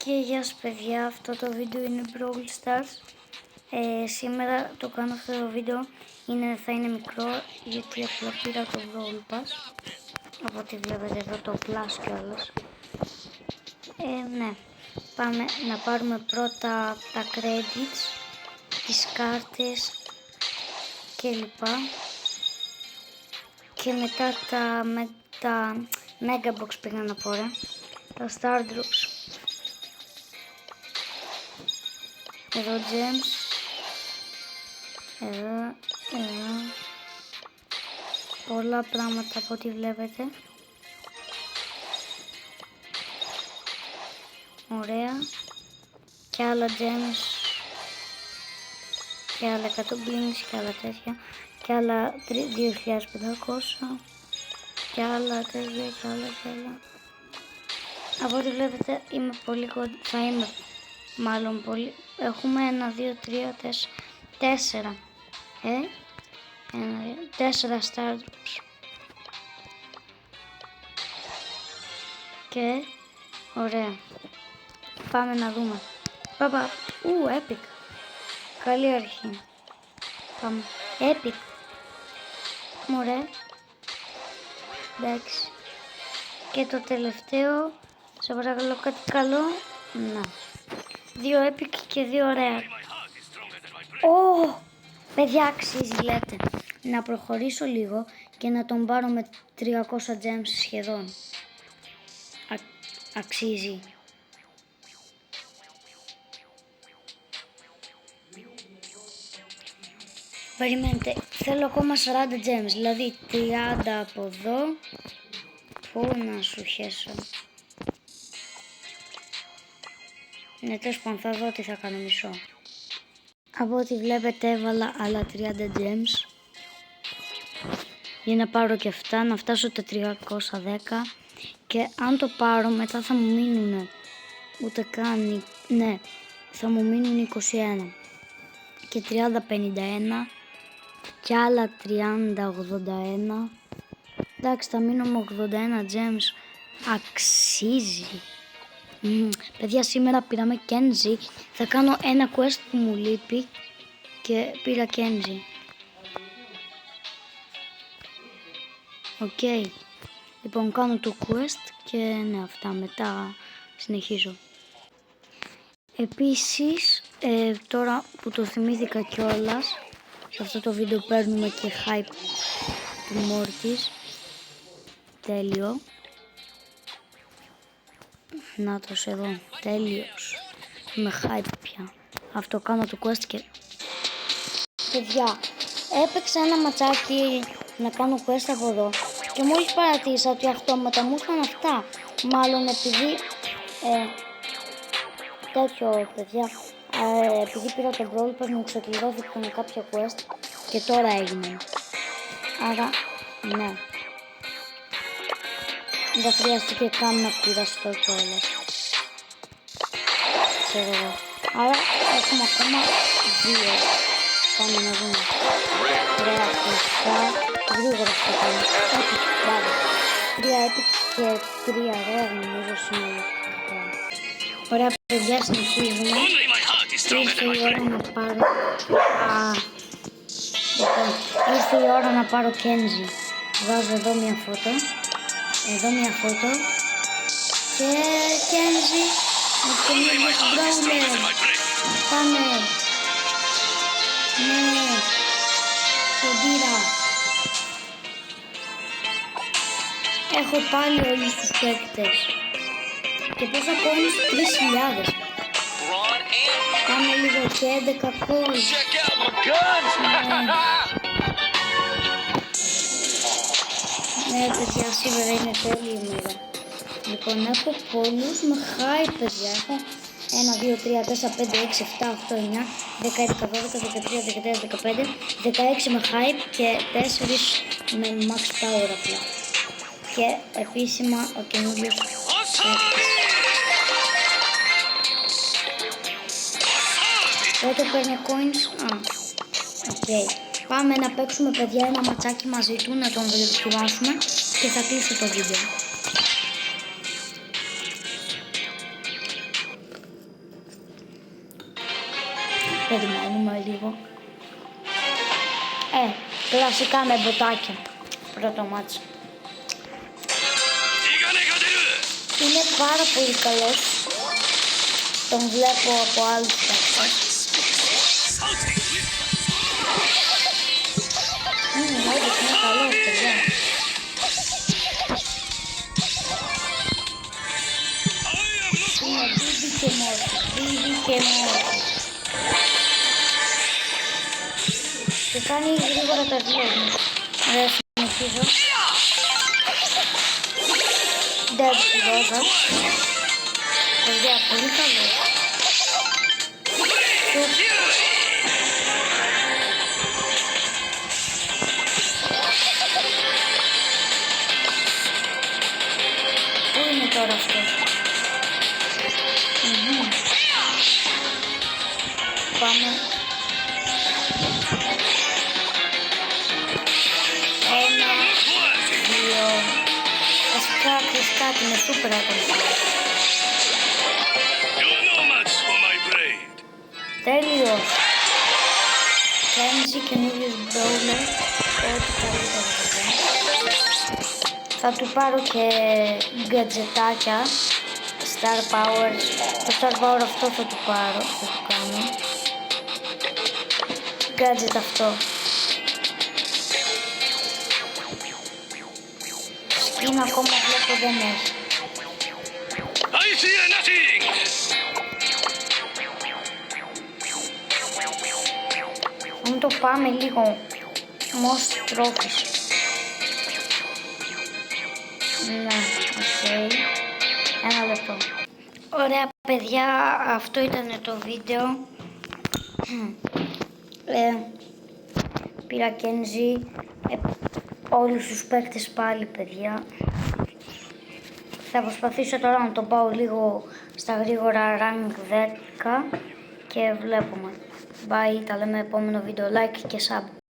Και γεια σας παιδιά, αυτό το βίντεο είναι Brawl Stars. Σήμερα το κάνω αυτό το βίντεο, θα είναι μικρό γιατί απλά πήρα το Brawl Pass. Από ό,τι βλέπετε εδώ το Plus κιόλας. Ναι, πάμε να πάρουμε πρώτα τα credits, τις κάρτες κλπ. Και μετά τα Mega Box πήγα να πω τα Star Drops. Εδώ gems, εδώ, πολλά πράγματα από ό,τι βλέπετε. Ωραία. Και άλλα gems, και άλλα 100 blinks, και άλλα τέτοια, και άλλα 2500, και άλλα τέτοια, και άλλα. Από ό,τι βλέπετε είμαι πολύ κοντά, θα είμαι μάλλον πολύ. Έχουμε 1, 2, 3, 4. 4 Star Drops. Και ωραία. Πάμε να δούμε. Παπα. Epic. Καλή αρχή. Πάμε. Epic. Ωραία. Εντάξει. Και το τελευταίο. Σε παρακαλώ κάτι καλό. Να. 2 epic και 2 rare. Παιδιά, αξίζει λέτε. Να προχωρήσω λίγο και να τον πάρω με 300 gems σχεδόν. Αξίζει. Περιμένετε, θέλω ακόμα 40 gems, δηλαδή 30 από εδώ. Πού να σου χέσω. Ναι, τέλος πάντων, θα δω τι θα κάνω, μισό. Από ό,τι βλέπετε έβαλα άλλα 30 gems για να πάρω και αυτά, να φτάσω τα 310 και αν το πάρω μετά θα μου μείνουν ούτε καν, ναι, θα μου μείνουν 21 και 30-51 και άλλα 30-81. Εντάξει, θα μείνω με 81 gems, αξίζει. Παιδιά, σήμερα πήραμε Kenzie. Θα κάνω ένα quest που μου λείπει και πήρα Kenzie. Οκ. Λοιπόν, κάνω το quest και ναι, αυτά μετά συνεχίζω. Επίσης, τώρα που το θυμήθηκα κιόλας, σε αυτό το βίντεο παίρνουμε και hype του Mortis. Τέλειο. Να το εδώ, τέλειος. Με hype πια. Αυτό κάνω το quest και... Παιδιά, έπαιξα ένα ματσάκι να κάνω quest από εδώ και μόλις παρατήρησα ότι αυτόματα μου είχαν αυτά. Μάλλον επειδή... τέτοιο, παιδιά. Επειδή πήρα το Brawl Pass μου ξεκληρώθηκαν κάποια quest και τώρα έγινε. Άρα, ναι. Δεν χρειάστηκε καν να κουραστώ κιόλας. Ξέρω εγώ. Άρα έχουμε ακόμα 2. Πάμε να δούμε. Ωραία, αυτά. Γρήγορα αυτό πάμε. Epic, μπράβο. 3 epic και 3 rare νομίζω σήμερα. Ωραία παιδιά, συνεχίζουμε. Ήρθε η ώρα να πάρω... Ήρθε η ώρα να πάρω Kenzie. Βάζω εδώ μια φώτο. Εδώ μια φώτο και Kenzie με τον ίδιο Brawler. Πάμε. Ναι, τον πήρα. Έχω πάλι όλους τους παίκτες. Και πόσα coins? 3.000. Πάμε λίγο και 11 coins. Ναι παιδιά, σήμερα είναι τέλεια ημέρα. Λοιπόν, έχω πολλούς με hype παιδιά. Έχω 1, 2, 3, 4, 5, 6, 7, 8, 9, 10, 11, 12, 13, 14, 15, 16 με hype και 4 με max power απλά. Και επίσημα ο καινούργιος παίκτης. Πότε παίρνω coins? Οκ. Πάμε να παίξουμε παιδιά ένα ματσάκι μαζί του, να τον δοκιμάσουμε και θα κλείσω το βίντεο. Περιμένουμε λίγο. Κλασικά με μποτάκια. Πρώτο μάτς. Είναι πάρα πολύ καλός. Τον βλέπω από άλλους παίκτες. Όντως είναι καλός, παιδιά. Είναι Bibi και Morty. Και κάνει γρήγορα τα βλόγια. Ωραία, συνεχίζω. Dead Rosa. Παιδιά, πολύ καλό. Πού είναι τώρα αυτός? Πάμε. Ένα, δύο. Κάτι με σούπερ άτομο. Τέλειος. Kenji, καινούργιος brawler. Ό,τι καλύτερο βέβαια. Θα του πάρω και γκατζετάκια. Star Powers. Το Star Power αυτό θα του πάρω. Θα του κάνω. Gadget αυτό. Skin ακόμα βλέπω δεν έχει. Αν το πάμε λίγο most trophies. Ναι, οκ. Ένα λεπτό. Ωραία παιδιά, αυτό ήταν το βίντεο. Πήρα Kenji, όλους τους παίκτες πάλι παιδιά. Θα προσπαθήσω τώρα να το πάω λίγο στα γρήγορα rank 10 και βλέπουμε. Bye, τα λέμε επόμενο βίντεο, like και sub.